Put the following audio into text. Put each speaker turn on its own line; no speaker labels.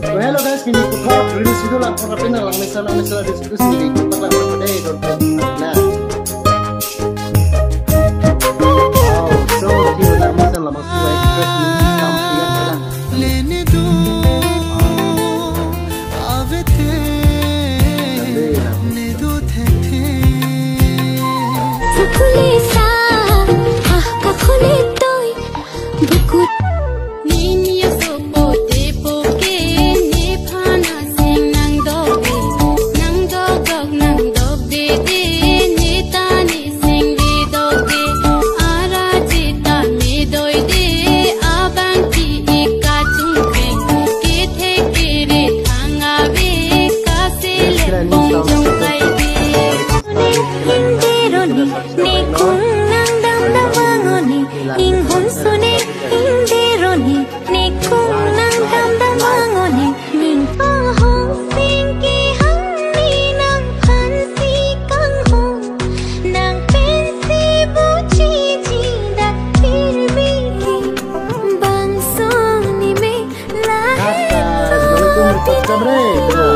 Hello guys, kini ku thot release video lang para pina lang misal diskusi di tempat lang pada don't nah. Wow, so cute lah misal lah maksud express ni sampai lang.
लेने दो आवे थे ने दो थे
Sukuli sa kakuli toy bukut ninya sopo te poke ne phana sing nang dog de de ne ta ni sing vi dog de ara jita me doi de abang ki eka chung ke the ke re thanga be ka se le bong jong kai be ne kung nang dam da wangoni ing hon sune ing deroni ne kung nang dam da wangoni ning pa hong sing ki hang ni nang phan si kang hong nang pen si bu chi chi da fir me ki bang song ni me la
Assalamualaikum warahmatullahi wabarakatuh.